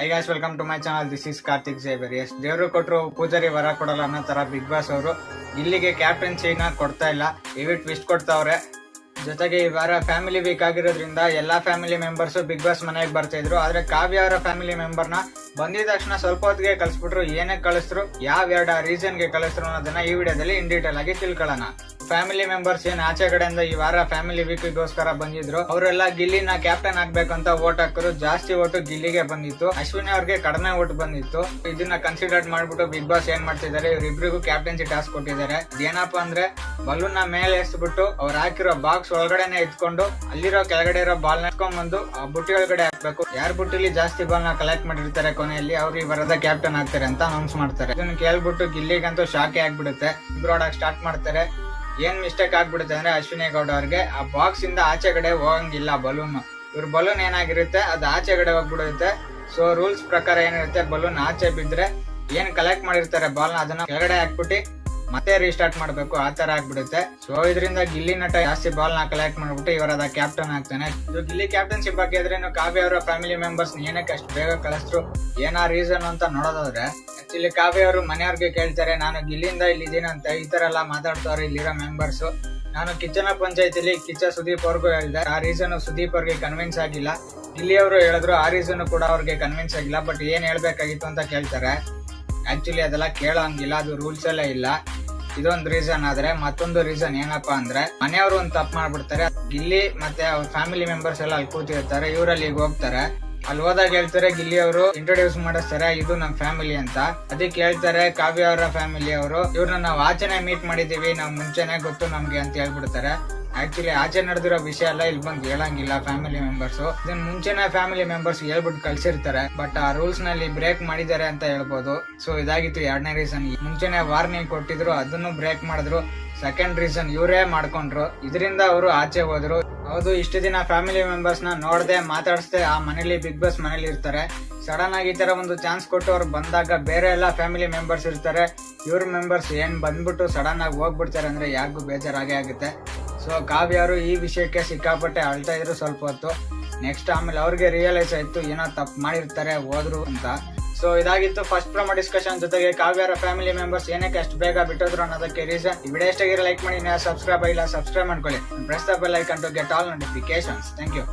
High guys, welcome to my channel. This is Karthik ಜೇಬರ್. Yes, ದೇವರು ಕೊಟ್ಟರು ಪೂಜಾರಿ ವರ ಕೊಡಲ್ಲ ಅನ್ನೋ ತರ ಬಿಗ್ ಬಾಸ್ ಅವರು ಇಲ್ಲಿಗೆ ಕ್ಯಾಪ್ಟನ್ಸಿನ ಕೊಡ್ತಾ ಇಲ್ಲ, ಹೆವಿ ಟ್ವಿಸ್ಟ್ ಕೊಡ್ತಾವ್ರೆ. ಜೊತೆಗೆ ಈ ವಾರ ಫ್ಯಾಮಿಲಿ ವೀಕ್ ಆಗಿರೋದ್ರಿಂದ ಎಲ್ಲಾ ಫ್ಯಾಮಿಲಿ ಮೆಂಬರ್ಸ್ ಬಿಗ್ ಬಾಸ್ ಮನೆಗೆ ಬರ್ತಾ ಇದ್ರು. ಆದ್ರೆ ಕಾವ್ಯ ಅವರ ಫ್ಯಾಮಿಲಿ ಮೆಂಬರ್ನ ಬಂದಿದ ತಕ್ಷಣ ಸ್ವಲ್ಪ ಹೊತ್ತಿಗೆ ಕಳಿಸ್ಬಿಟ್ರು. ಏನಕ್ಕೆ ಕಳಿಸ್ರು, ಯಾವ ರೀಸನ್ಗೆ ಕಳಿಸ್ರು ಅನ್ನೋದನ್ನ ಈ ವಿಡಿಯೋದಲ್ಲಿ ಇನ್ ಡೀಟೇಲ್ ಆಗಿ ತಿಳ್ಕೊಳ್ಳೋಣ. ಫ್ಯಾಮಿಲಿ ಮೆಂಬರ್ಸ್ ಏನ್ ಆಚೆ ಕಡೆಯಿಂದ ಈ ವಾರ ಫ್ಯಾಮಿಲಿ ವೀಕ್ಗೋಸ್ಕರ ಬಂದಿದ್ರು, ಅವರೆಲ್ಲ ಗಿಲ್ಲಿನ ಕ್ಯಾಪ್ಟನ್ ಆಗ್ಬೇಕಂತ ವೋಟ್ ಹಾಕರು. ಜಾಸ್ತಿ ಓಟು ಗಿಲ್ಲಿಗೆ ಬಂದಿತ್ತು, ಅಶ್ವಿನಿ ಅವ್ರಿಗೆ ಕಡಿಮೆ ಓಟ್ ಬಂದಿತ್ತು. ಇದನ್ನ ಕನ್ಸಿಡರ್ ಮಾಡ್ಬಿಟ್ಟು ಬಿಗ್ ಬಾಸ್ ಏನ್ ಮಾಡ್ತಿದ್ದಾರೆ, ಇವರಿಬ್ರಿಗೂ ಕ್ಯಾಪ್ಟನ್ಸಿ ಟಾಸ್ಕ್ ಕೊಟ್ಟಿದ್ದಾರೆ. ಏನಪ್ಪಾ ಅಂದ್ರೆ ಬಲೂನ್ ನ ಮೇಲೆ ಎಸ್ಬಿಟ್ಟು ಅವ್ರು ಹಾಕಿರೋ ಬಾಕ್ಸ್ ಒಳಗಡೆನೆ ಇಟ್ಕೊಂಡು ಅಲ್ಲಿರೋ ಕೆಳಗಡೆ ಇರೋ ಬಾಲ್ ನ ಎತ್ಕೊಂಡ್ ಬಂದು ಆ ಬುಟ್ಟಿ ಒಳಗಡೆ ಹಾಕ್ಬೇಕು. ಯಾರ್ ಬುಟ್ಟಿಲಿ ಜಾಸ್ತಿ ಬಾಲ್ ನ ಕಲೆಕ್ಟ್ ಮಾಡಿರ್ತಾರೆ ಕೊನೆಯಲ್ಲಿ ಅವ್ರು ಈ ವಾರದ ಕ್ಯಾಪ್ಟನ್ ಆಗ್ತಾರೆ ಅಂತ ಅನೌನ್ಸ್ ಮಾಡ್ತಾರೆ. ಇದನ್ನ ಕೇಳ್ಬಿಟ್ಟು ಗಿಲ್ಲಿಗಂತೂ ಶಾಕೆ ಆಗ್ಬಿಡುತ್ತೆ. ಇಬ್ರು ಆಡಕ್ ಸ್ಟಾರ್ಟ್ ಮಾಡ್ತಾರೆ. ಏನ್ ಮಿಸ್ಟೇಕ್ ಆಗ್ಬಿಡುತ್ತೆ ಅಂದ್ರೆ ಅಶ್ವಿನಿ ಗೌಡ ಅವ್ರಿಗೆ ಆ ಬಾಕ್ಸ್ ಇಂದ ಆಚೆ ಕಡೆ ಹೋಗಂಗಿಲ್ಲ ಬಲೂನ್. ಇವ್ರ ಬಲೂನ್ ಏನಾಗಿರುತ್ತೆ ಅದು ಆಚೆ ಕಡೆ ಹೋಗ್ಬಿಡುತ್ತೆ. ಸೊ ರೂಲ್ಸ್ ಪ್ರಕಾರ ಏನಿರುತ್ತೆ, ಬಲೂನ್ ಆಚೆ ಬಿದ್ರೆ ಏನ್ ಕಲೆಕ್ಟ್ ಮಾಡಿರ್ತಾರೆ ಬಾಲ್ ನ ಅದನ್ನ ಕೆಳಗಡೆ ಹಾಕ್ಬಿಟ್ಟು ಮತ್ತೆ ರೀಸ್ಟಾರ್ಟ್ ಮಾಡ್ಬೇಕು, ಆ ತರ ಆಗ್ಬಿಡುತ್ತೆ. ಸೊ ಇದರಿಂದ ಗಿಲ್ಲಿ ನಟ ಜಾಸ್ತಿ ಬಾಲ್ ನ ಕಲೆಕ್ಟ್ ಮಾಡ್ಬಿಟ್ಟು ಇವರದ ಕ್ಯಾಪ್ಟನ್ ಆಗ್ತಾನೆ. ಇದು ಗಿಲ್ಲಿ ಕ್ಯಾಪ್ಟನ್ಶಿಪ್ ಬಗ್ಗೆ ಇದ್ರೆ ಕಾವ್ಯ ಅವರ ಫ್ಯಾಮಿಲಿ ಮೆಂಬರ್ಸ್ ಏನಕ್ಕೆ ಅಷ್ಟು ಬೇಗ ಕಳಿಸ್ರು, ಏನಾ ರೀಸನ್ ಅಂತ ನೋಡೋದಾದ್ರೆ, ಆಕ್ಚುಲಿ ಕಾವ್ಯ ಅವರು ಮನೆಯವ್ರಿಗೆ ಕೇಳ್ತಾರೆ, ನಾನು ಗಿಲ್ಲಿಯಿಂದ ಇಲ್ಲಿದ್ದೀನಂತ ಈ ತರ ಎಲ್ಲ ಮಾತಾಡ್ತಾವ್ರೆ ಇಲ್ಲಿರೋ ಮೆಂಬರ್ಸ್. ನಾನು ಕಿಚ್ಚನ ಪಂಚಾಯತಿಲಿ ಕಿಚ್ಚ ಸುದೀಪ್ ಅವ್ರಿಗೂ ಹೇಳಿದೆ, ಆ ರೀಸನ್ ಸುದೀಪ್ ಅವ್ರಿಗೆ ಕನ್ವಿನ್ಸ್ ಆಗಿಲ್ಲ. ಗಿಲ್ಲಿ ಅವರು ಹೇಳಿದ್ರು ಆ ರೀಸನ್ ಕೂಡ ಅವ್ರಿಗೆ ಕನ್ವಿನ್ಸ್ ಆಗಿಲ್ಲ. ಬಟ್ ಏನ್ ಹೇಳ್ಬೇಕಾಗಿತ್ತು ಅಂತ ಕೇಳ್ತಾರೆ. ಆಕ್ಚುಲಿ ಅದೆಲ್ಲ ಕೇಳೋಂಗಿಲ್ಲ, ಅದು ರೂಲ್ಸ್ ಎಲ್ಲ ಇಲ್ಲ. ಇದೊಂದು ರೀಸನ್. ಆದ್ರೆ ಮತ್ತೊಂದು ರೀಸನ್ ಏನಪ್ಪಾ ಅಂದ್ರೆ, ಮನೆಯವರು ಒಂದು ತಪ್ಪು ಮಾಡ್ಬಿಡ್ತಾರೆ. ಗಿಲ್ಲಿ ಮತ್ತೆ ಅವ್ರ ಫ್ಯಾಮಿಲಿ ಮೆಂಬರ್ಸ್ ಎಲ್ಲ ಅಲ್ಲಿ ಕೂತಿರ್ತಾರೆ, ಇವರಲ್ಲಿ ಈಗ ಹೋಗ್ತಾರೆ. ಅಲ್ಲಿ ಹೋದಾಗ ಹೇಳ್ತಾರೆ, ಗಿಲ್ಲಿ ಅವರು ಇಂಟ್ರೊಡ್ಯೂಸ್ ಮಾಡಿಸ್ತಾರೆ, ಇದು ನಮ್ ಫ್ಯಾಮಿಲಿ ಅಂತ. ಅದಕ್ಕೆ ಹೇಳ್ತಾರೆ ಕಾವ್ಯ ಅವರ ಫ್ಯಾಮಿಲಿ ಅವರು, ಇವ್ರನ್ನ ನಾವು ಆಚೆನೆ ಮೀಟ್ ಮಾಡಿದೀವಿ, ನಾವ್ ಮುಂಚೆನೆ ಗೊತ್ತು ನಮ್ಗೆ ಅಂತ ಹೇಳ್ಬಿಡ್ತಾರೆ. ಆಕ್ಚುಲಿ ಆಚೆ ನಡೆದಿರೋ ವಿಷಯ ಎಲ್ಲ ಇಲ್ಲಿ ಬಂದು ಹೇಳಂಗಿಲ್ಲ ಫ್ಯಾಮಿಲಿ ಮೆಂಬರ್ಸ್. ಇದನ್ನ ಮುಂಚೆನೆ ಫ್ಯಾಮಿಲಿ ಮೆಂಬರ್ಸ್ ಹೇಳ್ಬಿಟ್ಟು ಕಳ್ಸಿರ್ತಾರೆ. ಬಟ್ ಆ ರೂಲ್ಸ್ ನಲ್ಲಿ ಬ್ರೇಕ್ ಮಾಡಿದ್ದಾರೆ ಅಂತ ಹೇಳ್ಬೋದು. ಸೊ ಇದಾಗಿತ್ತು ಎರಡನೇ ರೀಸನ್. ಮುಂಚೆನೆ ವಾರ್ನಿಂಗ್ ಕೊಟ್ಟಿದ್ರು, ಅದನ್ನು ಬ್ರೇಕ್ ಮಾಡಿದ್ರು. ಸೆಕೆಂಡ್ ರೀಸನ್ ಇವರೇ ಮಾಡ್ಕೊಂಡ್ರು, ಇದರಿಂದ ಅವರು ಆಚೆ ಹೋದ್ರು. ಹೌದು, ಇಷ್ಟು ದಿನ ಫ್ಯಾಮಿಲಿ ಮೆಂಬರ್ಸ್ ನ ನೋಡದೆ ಮಾತಾಡಿಸದೆ ಆ ಮನೇಲಿ ಬಿಗ್ ಬಾಸ್ ಮನೇಲಿ ಇರ್ತಾರೆ. ಸಡನ್ ಆಗಿ ಈ ತರ ಒಂದು ಚಾನ್ಸ್ ಕೊಟ್ಟು ಅವ್ರು ಬಂದಾಗ ಬೇರೆ ಎಲ್ಲಾ ಫ್ಯಾಮಿಲಿ ಮೆಂಬರ್ಸ್ ಇರ್ತಾರೆ, ಇವ್ರ ಮೆಂಬರ್ಸ್ ಏನ್ ಬಂದ್ಬಿಟ್ಟು ಸಡನ್ ಆಗಿ ಹೋಗ್ಬಿಡ್ತಾರೆ ಅಂದ್ರೆ ಯಾರಿಗೂ ಬೇಜಾರಾಗೇ ಆಗುತ್ತೆ. ಸೊ ಕಾವ್ಯ ಅವರು ಈ ವಿಷಯಕ್ಕೆ ಸಿಕ್ಕಾಪಟ್ಟೆ ಅಳ್ತಾ ಇದ್ರು ಸ್ವಲ್ಪ ಹೊತ್ತು. ನೆಕ್ಸ್ಟ್ ಆಮೇಲೆ ಅವ್ರಿಗೆ ರಿಯಲೈಸ್ ಆಯ್ತು ಏನೋ ತಪ್ಪು ಮಾಡಿರ್ತಾರೆ ಹೋದ್ರು ಅಂತ. ಸೊ ಇದಾಗಿತ್ತು ಫಸ್ಟ್ ಪ್ರೊಮೋ ಡಿಸ್ಕಷನ್. ಜೊತೆಗೆ ಕಾವ್ಯರ ಫ್ಯಾಮಿಲಿ ಮೆಂಬರ್ಸ್ ಏನಕ್ಕೆ ಅಷ್ಟು ಬೇಗ ಬಿಟ್ಟೋದ್ರು ಅನ್ನೋದಕ್ಕೆ ರೀಸನ್. ಈ ವಿಡಿಯೋ ಇಷ್ಟ ಆಗಿರೋ ಲೈಕ್ ಮಾಡಿ, ಸಬ್ಸ್ಕ್ರೈಬ್ ಆಗಿಲ್ಲ ಸಬ್ಸ್ಕ್ರೈಬ್ ಮಾಡ್ಕೊಳ್ಳಿ. Press the bell icon to get all notifications. Thank you.